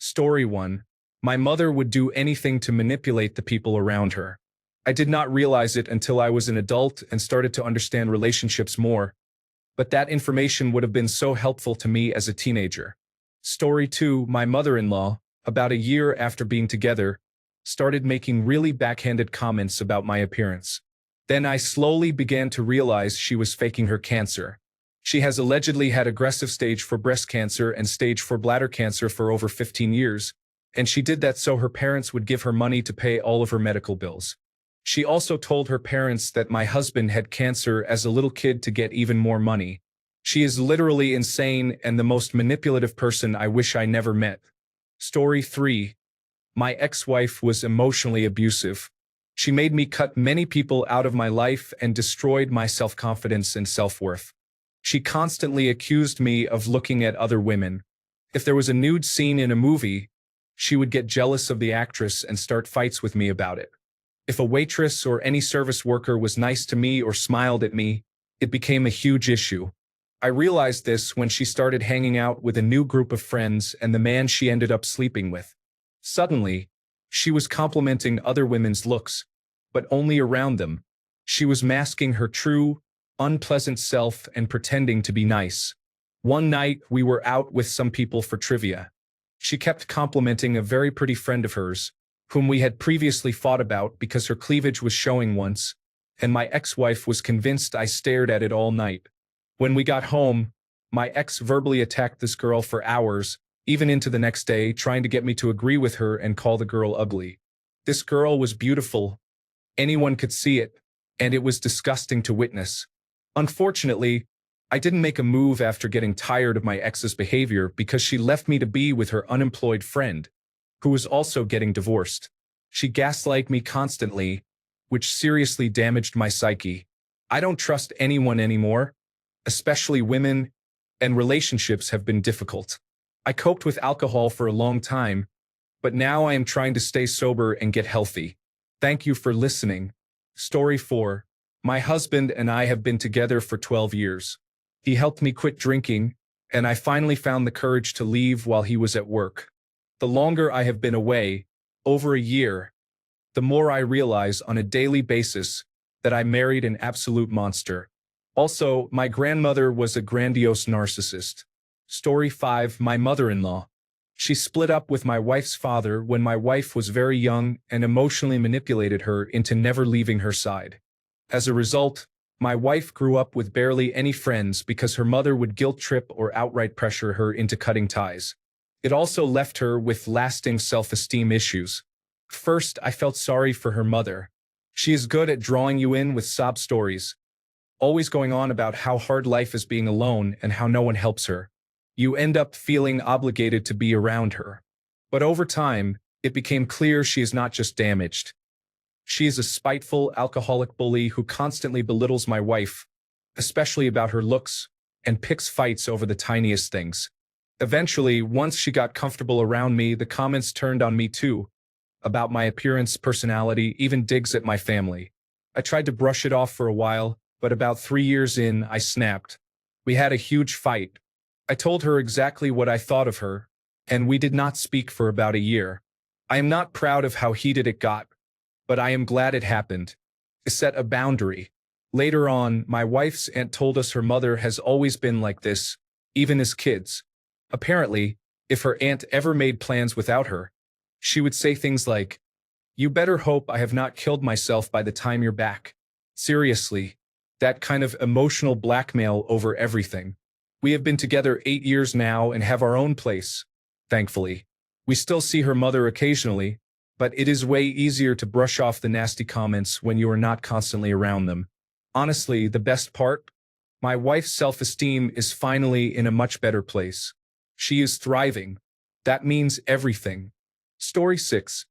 Story 1. My mother would do anything to manipulate the people around her. I did not realize it until I was an adult and started to understand relationships more, but that information would have been so helpful to me as a teenager. Story 2. My mother-in-law, about a year after being together, started making really backhanded comments about my appearance. Then I slowly began to realize she was faking her cancer. She has allegedly had aggressive stage 4 breast cancer and stage 4 bladder cancer for over 15 years, and she did that so her parents would give her money to pay all of her medical bills. She also told her parents that my husband had cancer as a little kid to get even more money. She is literally insane and the most manipulative person I wish I never met. Story 3. My ex-wife was emotionally abusive. She made me cut many people out of my life and destroyed my self-confidence and self-worth. She constantly accused me of looking at other women. If there was a nude scene in a movie, she would get jealous of the actress and start fights with me about it. If a waitress or any service worker was nice to me or smiled at me, it became a huge issue. I realized this when she started hanging out with a new group of friends and the man she ended up sleeping with. Suddenly, she was complimenting other women's looks, but only around them. She was masking her true, unpleasant self and pretending to be nice. One night, we were out with some people for trivia. She kept complimenting a very pretty friend of hers, whom we had previously fought about because her cleavage was showing once, and my ex-wife was convinced I stared at it all night. When we got home, my ex verbally attacked this girl for hours, even into the next day, trying to get me to agree with her and call the girl ugly. This girl was beautiful. Anyone could see it, and it was disgusting to witness. Unfortunately, I didn't make a move after getting tired of my ex's behavior because she left me to be with her unemployed friend, who was also getting divorced. She gaslighted me constantly, which seriously damaged my psyche. I don't trust anyone anymore, especially women, and relationships have been difficult. I coped with alcohol for a long time, but now I am trying to stay sober and get healthy. Thank you for listening. Story 4. My husband and I have been together for 12 years. He helped me quit drinking, and I finally found the courage to leave while he was at work. The longer I have been away, over a year, the more I realize on a daily basis that I married an absolute monster. Also, my grandmother was a grandiose narcissist. Story 5. My mother-in-law. She split up with my wife's father when my wife was very young and emotionally manipulated her into never leaving her side. As a result, my wife grew up with barely any friends because her mother would guilt trip or outright pressure her into cutting ties. It also left her with lasting self-esteem issues. First, I felt sorry for her mother. She is good at drawing you in with sob stories, always going on about how hard life is being alone and how no one helps her. You end up feeling obligated to be around her. But over time, it became clear she is not just damaged. She is a spiteful, alcoholic bully who constantly belittles my wife, especially about her looks, and picks fights over the tiniest things. Eventually, once she got comfortable around me, the comments turned on me too, about my appearance, personality, even digs at my family. I tried to brush it off for a while, but about 3 years in, I snapped. We had a huge fight. I told her exactly what I thought of her, and we did not speak for about a year. I am not proud of how heated it got, but I am glad it happened. It set a boundary. Later on, my wife's aunt told us her mother has always been like this, even as kids. Apparently, if her aunt ever made plans without her, she would say things like, "You better hope I have not killed myself by the time you're back." Seriously, that kind of emotional blackmail over everything. We have been together 8 years now and have our own place, thankfully. We still see her mother occasionally, but it is way easier to brush off the nasty comments when you are not constantly around them. Honestly, the best part? My wife's self-esteem is finally in a much better place. She is thriving. That means everything. Story 6.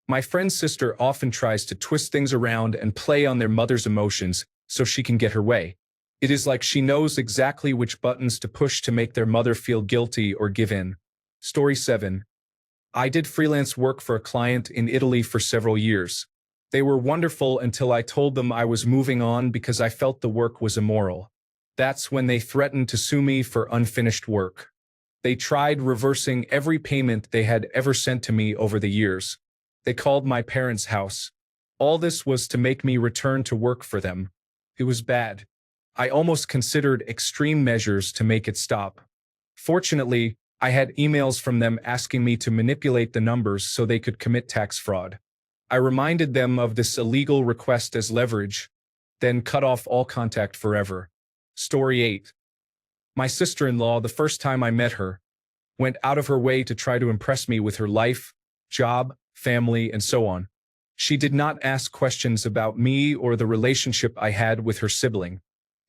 My friend's sister often tries to twist things around and play on their mother's emotions so she can get her way. It is like she knows exactly which buttons to push to make their mother feel guilty or give in. Story 7. I did freelance work for a client in Italy for several years. They were wonderful until I told them I was moving on because I felt the work was immoral. That's when they threatened to sue me for unfinished work. They tried reversing every payment they had ever sent to me over the years. They called my parents' house. All this was to make me return to work for them. It was bad. I almost considered extreme measures to make it stop. Fortunately, I had emails from them asking me to manipulate the numbers so they could commit tax fraud. I reminded them of this illegal request as leverage, then cut off all contact forever. Story 8. My sister-in-law, the first time I met her, went out of her way to try to impress me with her life, job, family, and so on. She did not ask questions about me or the relationship I had with her sibling.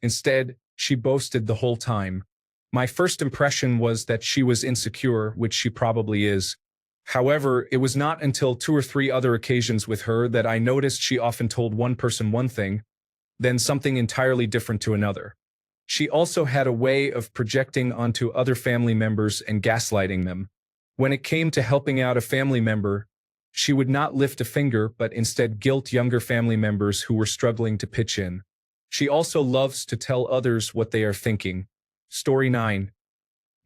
Instead, she boasted the whole time. My first impression was that she was insecure, which she probably is. However, it was not until 2 or 3 other occasions with her that I noticed she often told one person one thing, then something entirely different to another. She also had a way of projecting onto other family members and gaslighting them. When it came to helping out a family member, she would not lift a finger but instead guilt younger family members who were struggling to pitch in. She also loves to tell others what they are thinking. Story 9.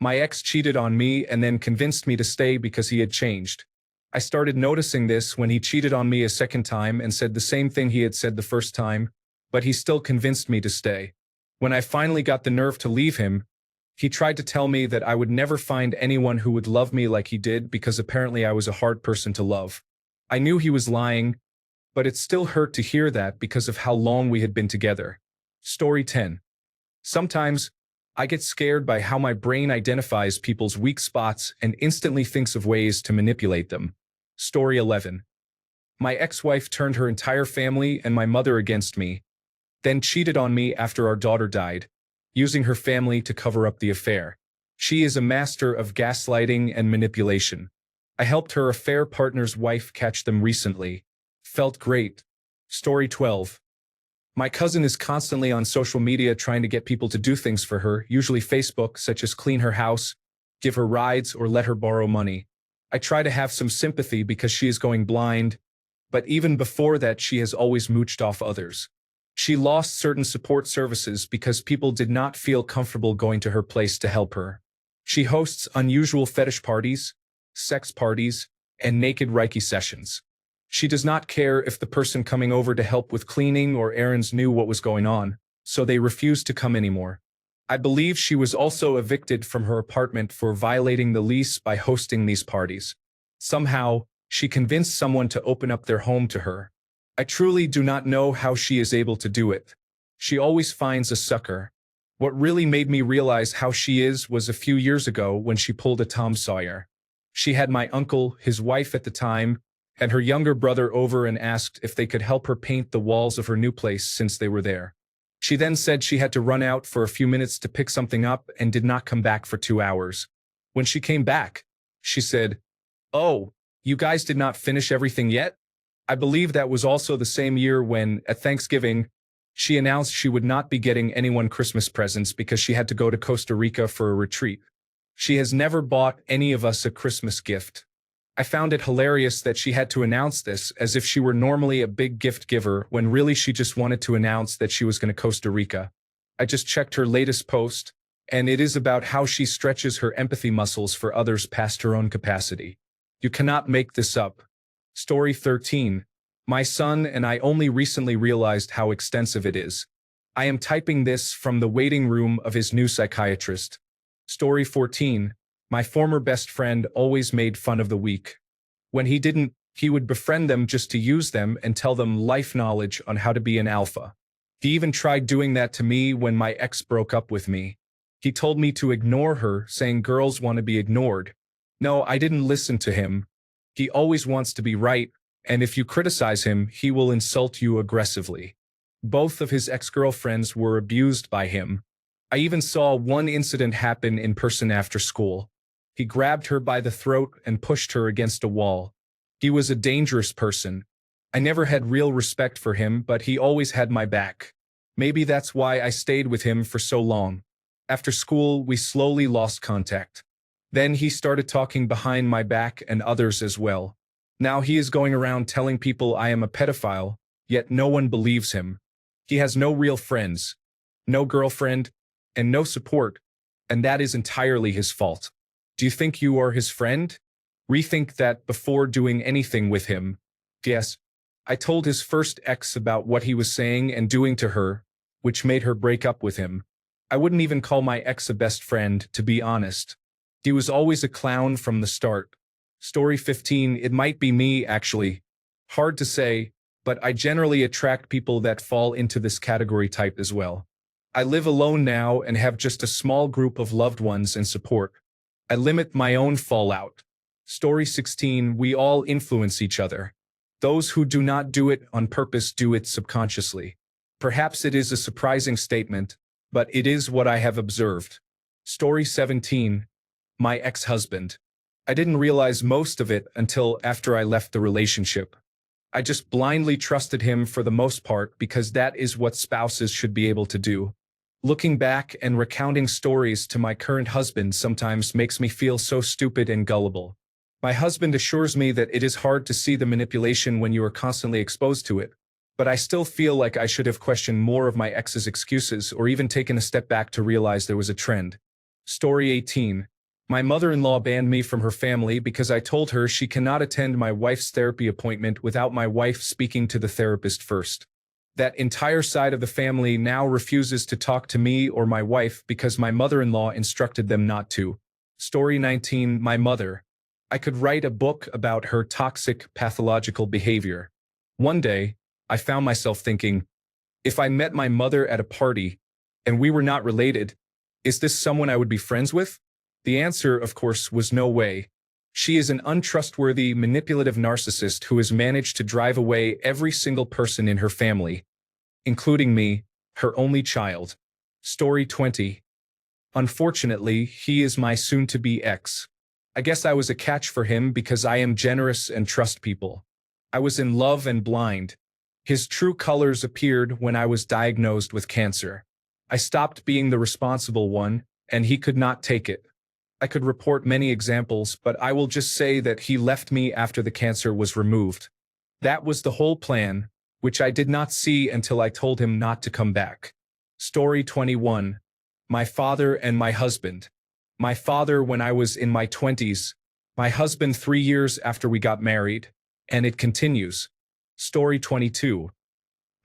My ex cheated on me and then convinced me to stay because he had changed. I started noticing this when he cheated on me a second time and said the same thing he had said the first time, but he still convinced me to stay. When I finally got the nerve to leave him, he tried to tell me that I would never find anyone who would love me like he did because apparently I was a hard person to love. I knew he was lying, but it still hurt to hear that because of how long we had been together. Story 10. Sometimes, I get scared by how my brain identifies people's weak spots and instantly thinks of ways to manipulate them. Story 11. My ex-wife turned her entire family and my mother against me, then cheated on me after our daughter died, using her family to cover up the affair. She is a master of gaslighting and manipulation. I helped her affair partner's wife catch them recently. Felt great. Story 12. My cousin is constantly on social media trying to get people to do things for her, usually Facebook, such as clean her house, give her rides, or let her borrow money. I try to have some sympathy because she is going blind, but even before that she has always mooched off others. She lost certain support services because people did not feel comfortable going to her place to help her. She hosts unusual fetish parties, sex parties, and naked Reiki sessions. She does not care if the person coming over to help with cleaning or errands knew what was going on, so they refused to come anymore. I believe she was also evicted from her apartment for violating the lease by hosting these parties. Somehow, she convinced someone to open up their home to her. I truly do not know how she is able to do it. She always finds a sucker. What really made me realize how she is was a few years ago when she pulled a Tom Sawyer. She had my uncle, his wife at the time, and her younger brother over and asked if they could help her paint the walls of her new place since they were there. She then said she had to run out for a few minutes to pick something up and did not come back for 2 hours. When she came back, she said, "Oh, you guys did not finish everything yet?" I believe that was also the same year when, at Thanksgiving, she announced she would not be getting anyone Christmas presents because she had to go to Costa Rica for a retreat. She has never bought any of us a Christmas gift. I found it hilarious that she had to announce this as if she were normally a big gift giver when really she just wanted to announce that she was going to Costa Rica. I just checked her latest post, and it is about how she stretches her empathy muscles for others past her own capacity. You cannot make this up. Story 13. My son and I only recently realized how extensive it is. I am typing this from the waiting room of his new psychiatrist. Story 14. My former best friend always made fun of the weak. When he didn't, he would befriend them just to use them and tell them life knowledge on how to be an alpha. He even tried doing that to me when my ex broke up with me. He told me to ignore her, saying girls want to be ignored. No, I didn't listen to him. He always wants to be right, and if you criticize him, he will insult you aggressively. Both of his ex-girlfriends were abused by him. I even saw one incident happen in person after school. He grabbed her by the throat and pushed her against a wall. He was a dangerous person. I never had real respect for him, but he always had my back. Maybe that's why I stayed with him for so long. After school, we slowly lost contact. Then he started talking behind my back and others as well. Now he is going around telling people I am a pedophile, yet no one believes him. He has no real friends, no girlfriend, and no support, and that is entirely his fault. Do you think you are his friend? Rethink that before doing anything with him. Yes. I told his first ex about what he was saying and doing to her, which made her break up with him. I wouldn't even call my ex a best friend, to be honest. He was always a clown from the start. Story 15, it might be me, actually. Hard to say, but I generally attract people that fall into this category type as well. I live alone now and have just a small group of loved ones and support. I limit my own fallout. Story 16, we all influence each other. Those who do not do it on purpose do it subconsciously. Perhaps it is a surprising statement, but it is what I have observed. Story 17, my ex-husband. I didn't realize most of it until after I left the relationship. I just blindly trusted him for the most part because that is what spouses should be able to do. Looking back and recounting stories to my current husband sometimes makes me feel so stupid and gullible. My husband assures me that it is hard to see the manipulation when you are constantly exposed to it, but I still feel like I should have questioned more of my ex's excuses or even taken a step back to realize there was a trend. Story 18. My mother-in-law banned me from her family because I told her she cannot attend my wife's therapy appointment without my wife speaking to the therapist first. That entire side of the family now refuses to talk to me or my wife because my mother-in-law instructed them not to. Story 19. My mother. I could write a book about her toxic, pathological behavior. One day, I found myself thinking, if I met my mother at a party and we were not related, is this someone I would be friends with? The answer, of course, was no way. She is an untrustworthy, manipulative narcissist who has managed to drive away every single person in her family, including me, her only child. Story 20. Unfortunately, he is my soon-to-be ex. I guess I was a catch for him because I am generous and trust people. I was in love and blind. His true colors appeared when I was diagnosed with cancer. I stopped being the responsible one, and he could not take it. I could report many examples, but I will just say that he left me after the cancer was removed. That was the whole plan, which I did not see until I told him not to come back. Story 21. My father and my husband. My father when I was in my 20s, my husband 3 years after we got married, and it continues. Story 22.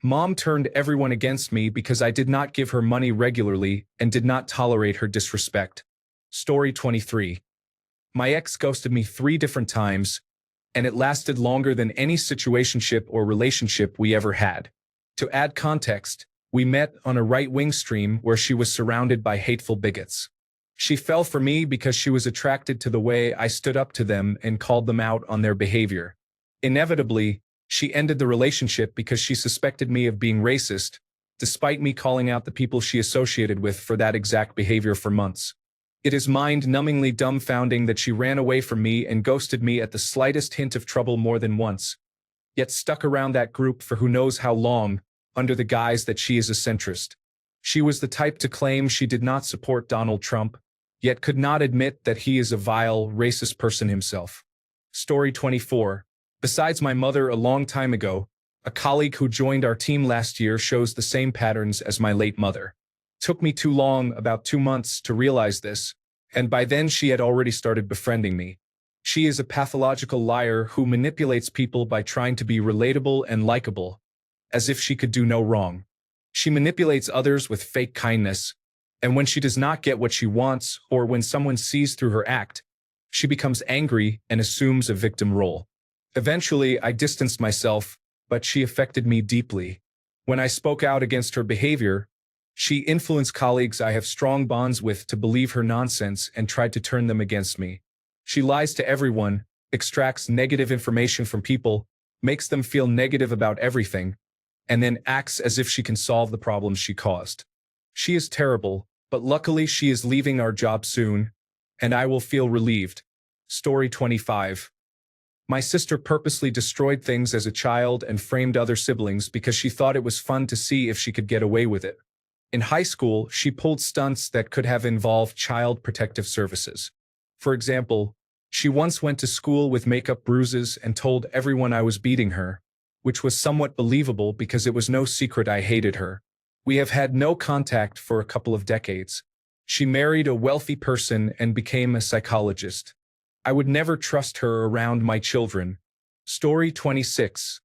Mom turned everyone against me because I did not give her money regularly and did not tolerate her disrespect. Story 23. My ex ghosted me 3 different times, and it lasted longer than any situationship or relationship we ever had. To add context, we met on a right-wing stream where she was surrounded by hateful bigots. She fell for me because she was attracted to the way I stood up to them and called them out on their behavior. Inevitably, she ended the relationship because she suspected me of being racist, despite me calling out the people she associated with for that exact behavior for months. It is mind-numbingly dumbfounding that she ran away from me and ghosted me at the slightest hint of trouble more than once, yet stuck around that group for who knows how long, under the guise that she is a centrist. She was the type to claim she did not support Donald Trump, yet could not admit that he is a vile, racist person himself. Story 24. Besides my mother a long time ago, a colleague who joined our team last year shows the same patterns as my late mother. Took me too long, about 2 months, to realize this, and by then she had already started befriending me. She is a pathological liar who manipulates people by trying to be relatable and likable, as if she could do no wrong. She manipulates others with fake kindness, and when she does not get what she wants or when someone sees through her act, she becomes angry and assumes a victim role. Eventually, I distanced myself, but she affected me deeply. When I spoke out against her behavior, she influenced colleagues I have strong bonds with to believe her nonsense and tried to turn them against me. She lies to everyone, extracts negative information from people, makes them feel negative about everything, and then acts as if she can solve the problems she caused. She is terrible, but luckily she is leaving our job soon, and I will feel relieved. Story 25. My sister purposely destroyed things as a child and framed other siblings because she thought it was fun to see if she could get away with it. In high school, she pulled stunts that could have involved Child Protective Services. For example, she once went to school with makeup bruises and told everyone I was beating her, which was somewhat believable because it was no secret I hated her. We have had no contact for a couple of decades. She married a wealthy person and became a psychologist. I would never trust her around my children. Story 26.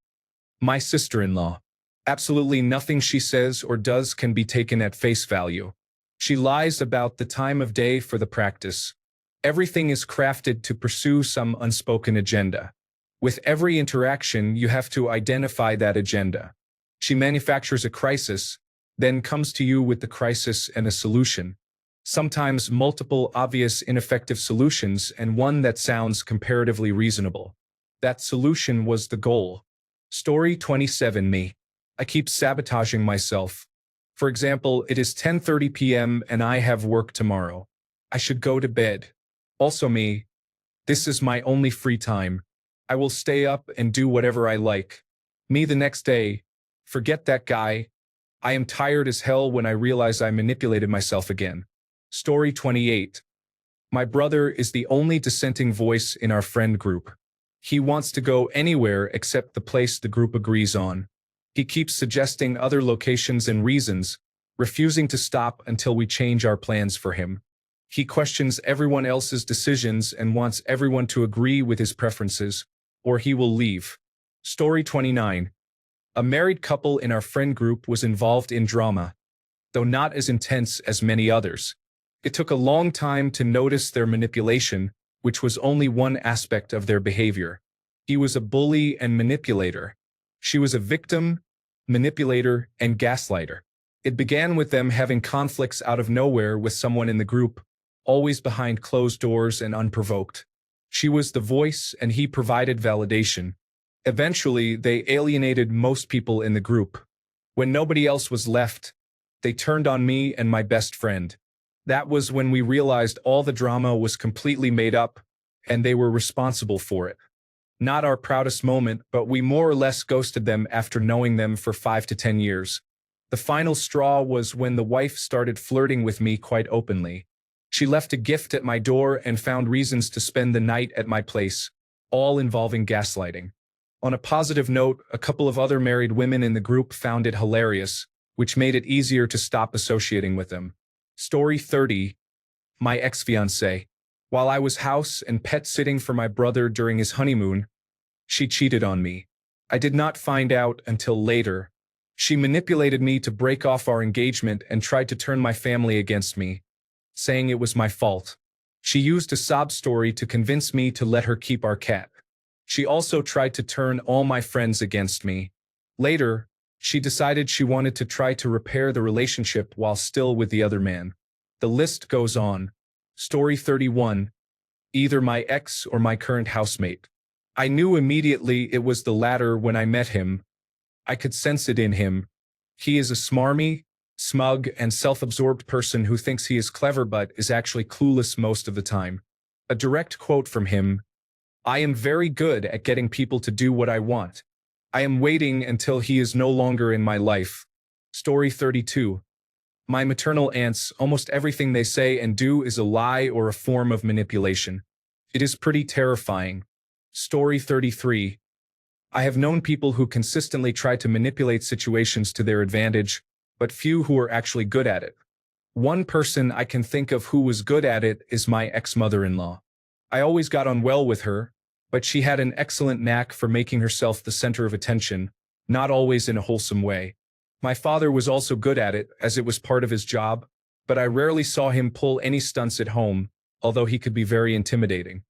My sister-in-law. Absolutely nothing she says or does can be taken at face value. She lies about the time of day for the practice. Everything is crafted to pursue some unspoken agenda. With every interaction, you have to identify that agenda. She manufactures a crisis, then comes to you with the crisis and a solution. Sometimes multiple obvious ineffective solutions and one that sounds comparatively reasonable. That solution was the goal. Story 27. Me. I keep sabotaging myself. For example, it is 10:30 p.m. and I have work tomorrow. I should go to bed. Also me. This is my only free time. I will stay up and do whatever I like. Me the next day. Forget that guy. I am tired as hell when I realize I manipulated myself again. Story 28. My brother is the only dissenting voice in our friend group. He wants to go anywhere except the place the group agrees on. He keeps suggesting other locations and reasons, refusing to stop until we change our plans for him. He questions everyone else's decisions and wants everyone to agree with his preferences, or he will leave. Story 29. A married couple in our friend group was involved in drama, though not as intense as many others. It took a long time to notice their manipulation, which was only one aspect of their behavior. He was a bully and manipulator. She was a victim, manipulator, and gaslighter. It began with them having conflicts out of nowhere with someone in the group, always behind closed doors and unprovoked. She was the voice and he provided validation. Eventually, they alienated most people in the group. When nobody else was left, they turned on me and my best friend. That was when we realized all the drama was completely made up, and they were responsible for it. Not our proudest moment, but we more or less ghosted them after knowing them for 5 to 10 years. The final straw was when the wife started flirting with me quite openly. She left a gift at my door and found reasons to spend the night at my place, all involving gaslighting. On a positive note, a couple of other married women in the group found it hilarious, which made it easier to stop associating with them. Story 30. My ex-fiancée. While I was house and pet sitting for my brother during his honeymoon, she cheated on me. I did not find out until later. She manipulated me to break off our engagement and tried to turn my family against me, saying it was my fault. She used a sob story to convince me to let her keep our cat. She also tried to turn all my friends against me. Later, she decided she wanted to try to repair the relationship while still with the other man. The list goes on. Story 31. Either my ex or my current housemate. I knew immediately it was the latter when I met him. I could sense it in him. He is a smarmy, smug, and self-absorbed person who thinks he is clever but is actually clueless most of the time. A direct quote from him: I am very good at getting people to do what I want. I am waiting until he is no longer in my life. Story 32. My maternal aunts, almost everything they say and do is a lie or a form of manipulation. It is pretty terrifying. Story 33. I have known people who consistently try to manipulate situations to their advantage, but few who are actually good at it. One person I can think of who was good at it is my ex-mother-in-law. I always got on well with her, but she had an excellent knack for making herself the center of attention, not always in a wholesome way. My father was also good at it, as it was part of his job, but I rarely saw him pull any stunts at home, although he could be very intimidating.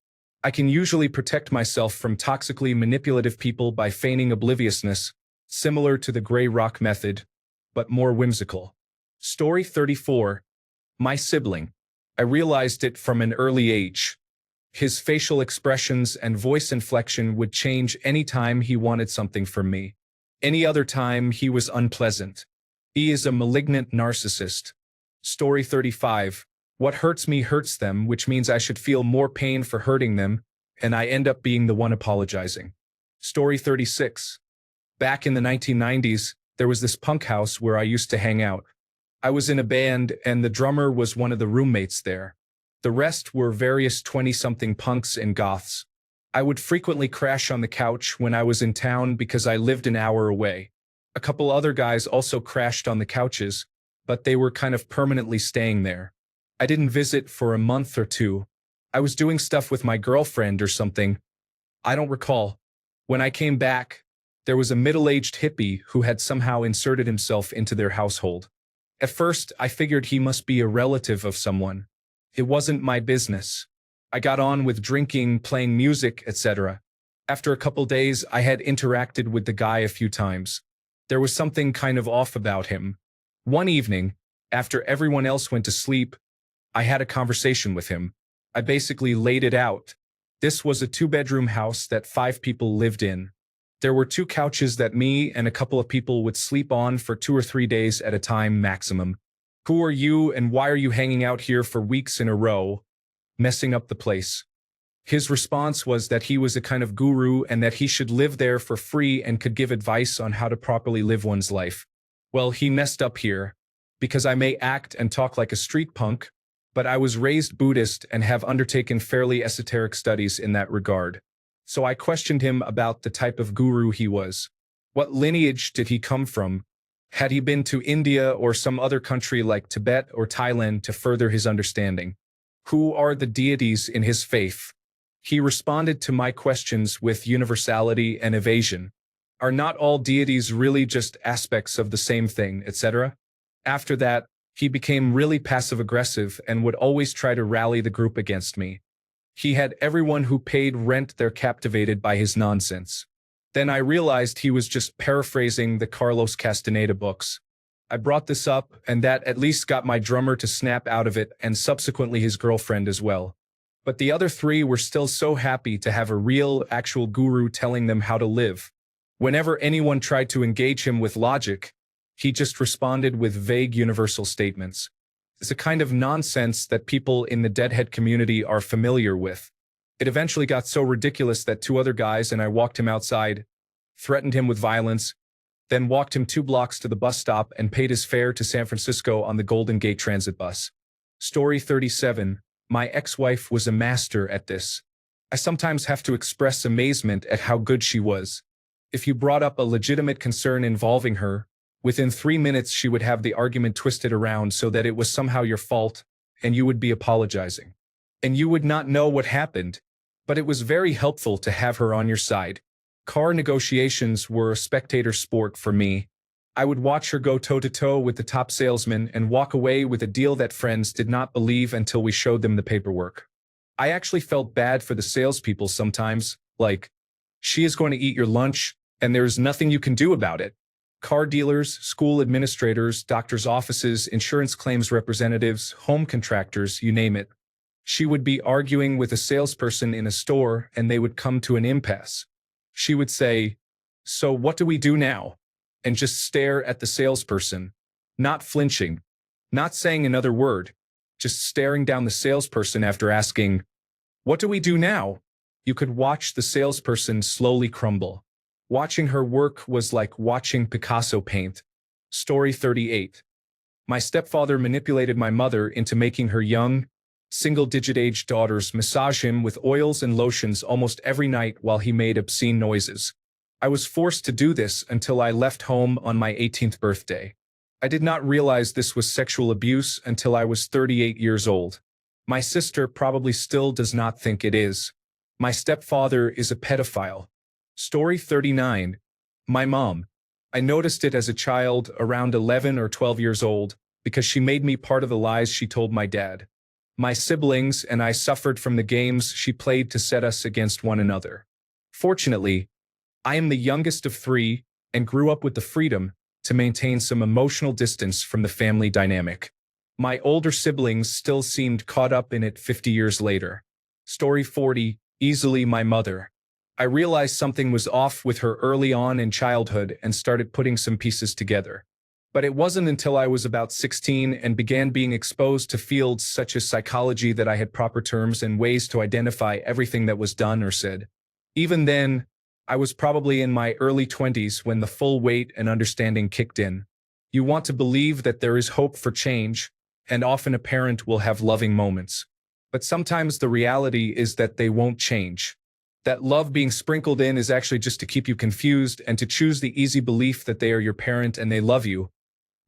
I can usually protect myself from toxically manipulative people by feigning obliviousness, similar to the gray rock method, but more whimsical. Story 34. My sibling. I realized it from an early age. His facial expressions and voice inflection would change any time he wanted something from me. Any other time, he was unpleasant. He is a malignant narcissist. Story 35. What hurts me hurts them, which means I should feel more pain for hurting them, and I end up being the one apologizing. Story 36. Back in the 1990s, there was this punk house where I used to hang out. I was in a band, and the drummer was one of the roommates there. The rest were various 20-something punks and goths. I would frequently crash on the couch when I was in town because I lived an hour away. A couple other guys also crashed on the couches, but they were kind of permanently staying there. I didn't visit for a month or two. I was doing stuff with my girlfriend or something. I don't recall. When I came back, there was a middle-aged hippie who had somehow inserted himself into their household. At first, I figured he must be a relative of someone. It wasn't my business. I got on with drinking, playing music, etc. After a couple days, I had interacted with the guy a few times. There was something kind of off about him. One evening, after everyone else went to sleep, I had a conversation with him. I basically laid it out. This was a two-bedroom house that 5 people lived in. There were 2 couches that me and a couple of people would sleep on for 2 or 3 days at a time maximum. Who are you and why are you hanging out here for weeks in a row, messing up the place? His response was that he was a kind of guru and that he should live there for free and could give advice on how to properly live one's life. Well, he messed up here, because I may act and talk like a street punk, but I was raised Buddhist and have undertaken fairly esoteric studies in that regard. So I questioned him about the type of guru he was. What lineage did he come from? Had he been to India or some other country like Tibet or Thailand to further his understanding? Who are the deities in his faith? He responded to my questions with universality and evasion. Are not all deities really just aspects of the same thing, etc.? After that, he became really passive-aggressive and would always try to rally the group against me. He had everyone who paid rent there captivated by his nonsense. Then I realized he was just paraphrasing the Carlos Castaneda books. I brought this up, and that at least got my drummer to snap out of it and subsequently his girlfriend as well. But the other 3 were still so happy to have a real, actual guru telling them how to live. Whenever anyone tried to engage him with logic, he just responded with vague universal statements. It's a kind of nonsense that people in the deadhead community are familiar with. It eventually got so ridiculous that 2 other guys and I walked him outside, threatened him with violence, then walked him 2 blocks to the bus stop and paid his fare to San Francisco on the Golden Gate Transit bus. Story 37. My ex-wife was a master at this. I sometimes have to express amazement at how good she was. If you brought up a legitimate concern involving her, within 3 minutes she would have the argument twisted around so that it was somehow your fault, and you would be apologizing. And you would not know what happened, but it was very helpful to have her on your side. Car negotiations were a spectator sport for me. I would watch her go toe-to-toe with the top salesman and walk away with a deal that friends did not believe until we showed them the paperwork. I actually felt bad for the salespeople sometimes, like, she is going to eat your lunch, and there's nothing you can do about it. Car dealers, school administrators, doctors' offices, insurance claims representatives, home contractors, you name it. She would be arguing with a salesperson in a store and they would come to an impasse. She would say, "So what do we do now?" and just stare at the salesperson, not flinching, not saying another word, just staring down the salesperson after asking, "What do we do now?" You could watch the salesperson slowly crumble. Watching her work was like watching Picasso paint. Story 38. My stepfather manipulated my mother into making her young, single-digit age daughters massage him with oils and lotions almost every night while he made obscene noises. I was forced to do this until I left home on my 18th birthday. I did not realize this was sexual abuse until I was 38 years old. My sister probably still does not think it is. My stepfather is a pedophile. Story 39. My mom. I noticed it as a child, around 11 or 12 years old, because she made me part of the lies she told my dad. My siblings and I suffered from the games she played to set us against one another. Fortunately, I am the youngest of 3 and grew up with the freedom to maintain some emotional distance from the family dynamic. My older siblings still seemed caught up in it 50 years later. Story 40. Easily my mother. I realized something was off with her early on in childhood and started putting some pieces together. But it wasn't until I was about 16 and began being exposed to fields such as psychology that I had proper terms and ways to identify everything that was done or said. Even then, I was probably in my early 20s when the full weight and understanding kicked in. You want to believe that there is hope for change, and often a parent will have loving moments. But sometimes the reality is that they won't change. That love being sprinkled in is actually just to keep you confused and to choose the easy belief that they are your parent and they love you,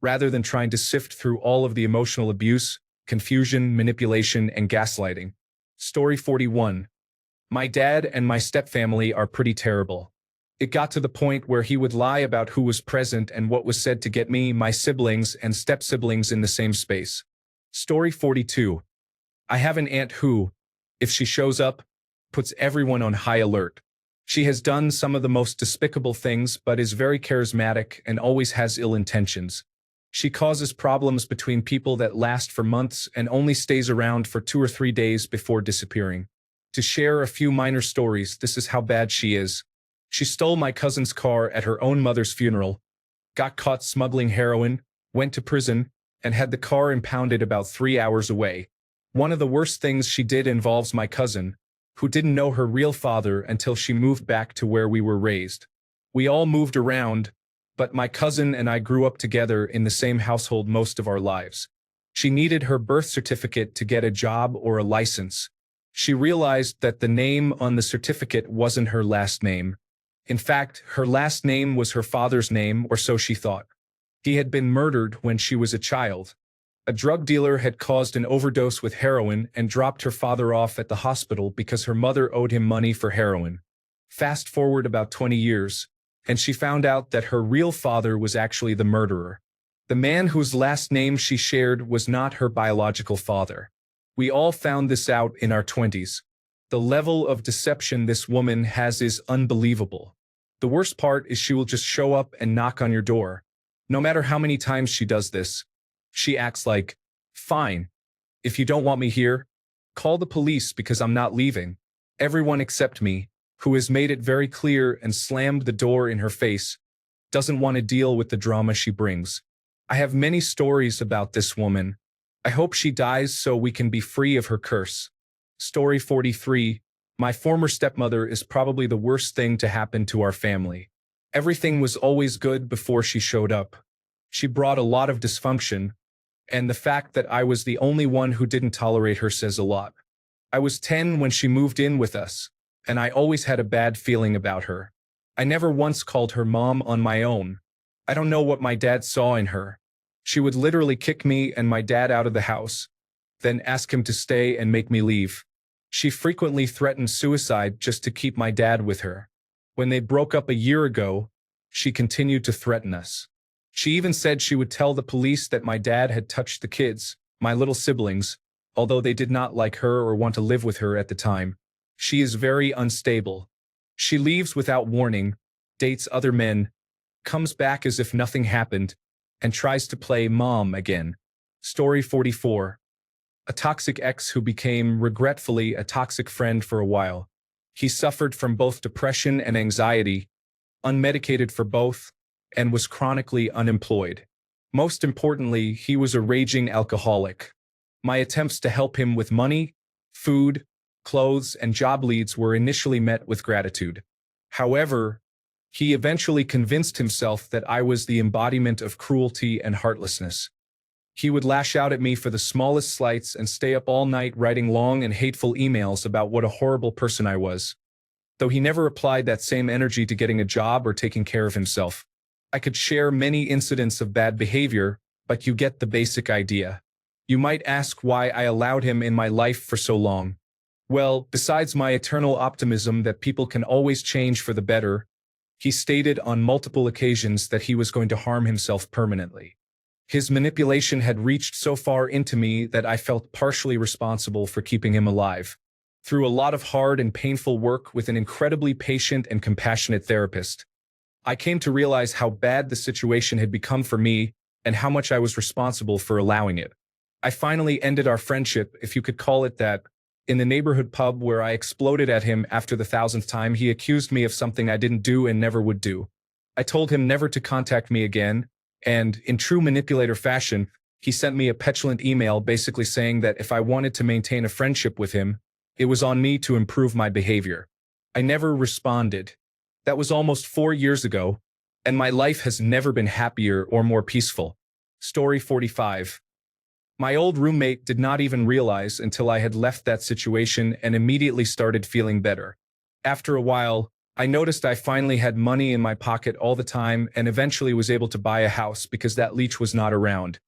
rather than trying to sift through all of the emotional abuse confusion, manipulation, and gaslighting. Story 41. My dad and my stepfamily are pretty terrible. It got to the point where he would lie about who was present and what was said to get me, my siblings, and step-siblings in the same space. Story 42. I have an aunt who, if she shows up, puts everyone on high alert. She has done some of the most despicable things but is very charismatic and always has ill intentions. She causes problems between people that last for months and only stays around for 2 or 3 days before disappearing. To share a few minor stories, this is how bad she is. She stole my cousin's car at her own mother's funeral, got caught smuggling heroin, went to prison, and had the car impounded about 3 hours away. One of the worst things she did involves my cousin, who didn't know her real father until she moved back to where we were raised. We all moved around, but my cousin and I grew up together in the same household most of our lives. She needed her birth certificate to get a job or a license. She realized that the name on the certificate wasn't her last name. In fact, her last name was her father's name, or so she thought. He had been murdered when she was a child. A drug dealer had caused an overdose with heroin and dropped her father off at the hospital because her mother owed him money for heroin. Fast forward about 20 years, and she found out that her real father was actually the murderer. The man whose last name she shared was not her biological father. We all found this out in our 20s. The level of deception this woman has is unbelievable. The worst part is she will just show up and knock on your door. No matter how many times she does this, she acts like, fine. If you don't want me here, call the police because I'm not leaving. Everyone except me, who has made it very clear and slammed the door in her face, doesn't want to deal with the drama she brings. I have many stories about this woman. I hope she dies so we can be free of her curse. Story 43. My former stepmother is probably the worst thing to happen to our family. Everything was always good before she showed up. She brought a lot of dysfunction, and the fact that I was the only one who didn't tolerate her says a lot. I was 10 when she moved in with us, and I always had a bad feeling about her. I never once called her mom on my own. I don't know what my dad saw in her. She would literally kick me and my dad out of the house, then ask him to stay and make me leave. She frequently threatened suicide just to keep my dad with her. When they broke up a year ago, she continued to threaten us. She even said she would tell the police that my dad had touched the kids, my little siblings, although they did not like her or want to live with her at the time. She is very unstable. She leaves without warning, dates other men, comes back as if nothing happened, and tries to play mom again. Story 44. A toxic ex who became, regretfully, a toxic friend for a while. He suffered from both depression and anxiety, unmedicated for both, and was chronically unemployed. Most importantly, he was a raging alcoholic. My attempts to help him with money, food, clothes, and job leads were initially met with gratitude. However, he eventually convinced himself that I was the embodiment of cruelty and heartlessness. He would lash out at me for the smallest slights and stay up all night writing long and hateful emails about what a horrible person I was. Though he never applied that same energy to getting a job or taking care of himself. I could share many incidents of bad behavior, but you get the basic idea. You might ask why I allowed him in my life for so long. Well, besides my eternal optimism that people can always change for the better, he stated on multiple occasions that he was going to harm himself permanently. His manipulation had reached so far into me that I felt partially responsible for keeping him alive. Through a lot of hard and painful work with an incredibly patient and compassionate therapist, I came to realize how bad the situation had become for me and how much I was responsible for allowing it. I finally ended our friendship, if you could call it that, in the neighborhood pub where I exploded at him after the 1000th time he accused me of something I didn't do and never would do. I told him never to contact me again, and, in true manipulator fashion, he sent me a petulant email basically saying that if I wanted to maintain a friendship with him, it was on me to improve my behavior. I never responded. That was almost 4 years ago, and my life has never been happier or more peaceful. Story 45. My old roommate did not even realize until I had left that situation and immediately started feeling better. After a while, I noticed I finally had money in my pocket all the time and eventually was able to buy a house because that leech was not around.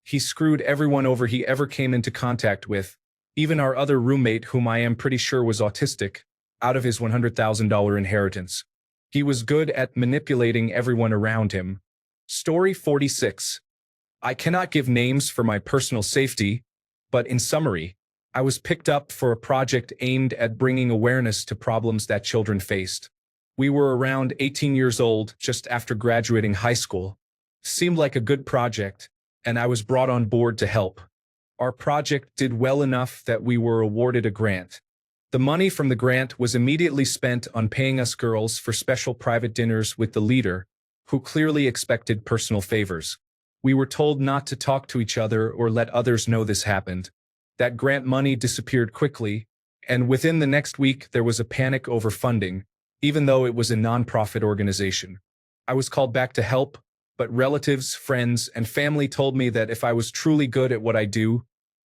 He screwed everyone over he ever came into contact with, even our other roommate whom I am pretty sure was autistic, out of his $100,000 inheritance. He was good at manipulating everyone around him. Story 46. I cannot give names for my personal safety, but in summary, I was picked up for a project aimed at bringing awareness to problems that children faced. We were around 18 years old, just after graduating high school. Seemed like a good project, and I was brought on board to help. Our project did well enough that we were awarded a grant. The money from the grant was immediately spent on paying us girls for special private dinners with the leader, who clearly expected personal favors. We were told not to talk to each other or let others know this happened. That grant money disappeared quickly, and within the next week there was a panic over funding, even though it was a non-profit organization. I was called back to help, but relatives, friends, and family told me that if I was truly good at what I do,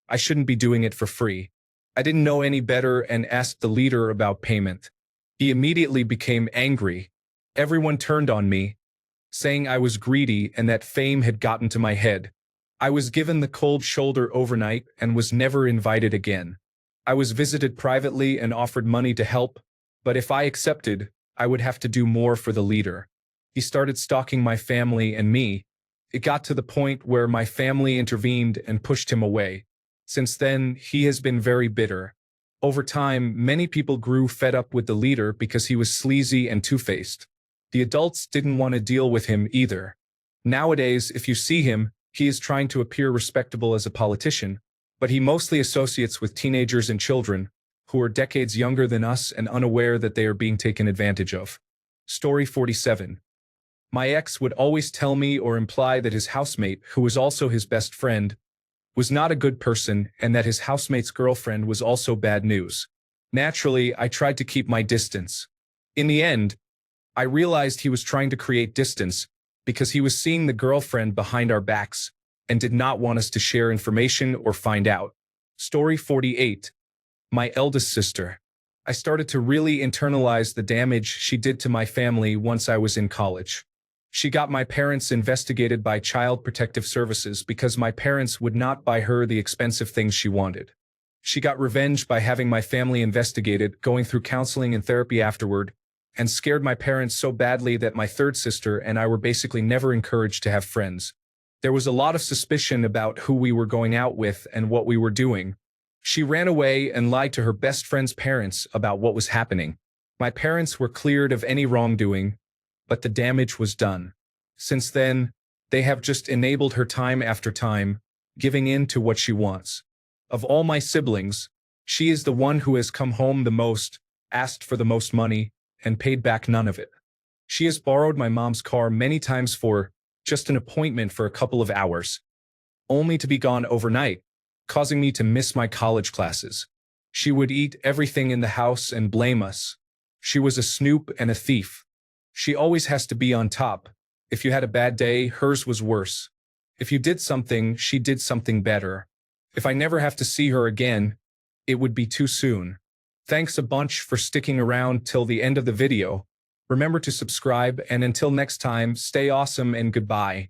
I shouldn't be doing it for free. I didn't know any better and asked the leader about payment. He immediately became angry. Everyone turned on me, saying I was greedy and that fame had gotten to my head. I was given the cold shoulder overnight and was never invited again. I was visited privately and offered money to help, but if I accepted, I would have to do more for the leader. He started stalking my family and me. It got to the point where my family intervened and pushed him away. Since then, he has been very bitter. Over time, many people grew fed up with the leader because he was sleazy and two-faced. The adults didn't want to deal with him either. Nowadays, if you see him, he is trying to appear respectable as a politician, but he mostly associates with teenagers and children who are decades younger than us and unaware that they are being taken advantage of. Story 47. My ex would always tell me or imply that his housemate, who was also his best friend, was not a good person and that his housemate's girlfriend was also bad news. Naturally, I tried to keep my distance. In the end, I realized he was trying to create distance because he was seeing the girlfriend behind our backs and did not want us to share information or find out. Story 48. My eldest sister. I started to really internalize the damage she did to my family once I was in college. She got my parents investigated by Child Protective Services because my parents would not buy her the expensive things she wanted. She got revenge by having my family investigated, going through counseling and therapy afterward, and scared my parents so badly that my third sister and I were basically never encouraged to have friends. There was a lot of suspicion about who we were going out with and what we were doing. She ran away and lied to her best friend's parents about what was happening. My parents were cleared of any wrongdoing, but the damage was done. Since then, they have just enabled her time after time, giving in to what she wants. Of all my siblings, she is the one who has come home the most, asked for the most money, and paid back none of it. She has borrowed my mom's car many times for just an appointment for a couple of hours, only to be gone overnight, causing me to miss my college classes. She would eat everything in the house and blame us. She was a snoop and a thief. She always has to be on top. If you had a bad day, hers was worse. If you did something, she did something better. If I never have to see her again, it would be too soon. Thanks a bunch for sticking around till the end of the video. Remember to subscribe, and until next time, stay awesome and goodbye.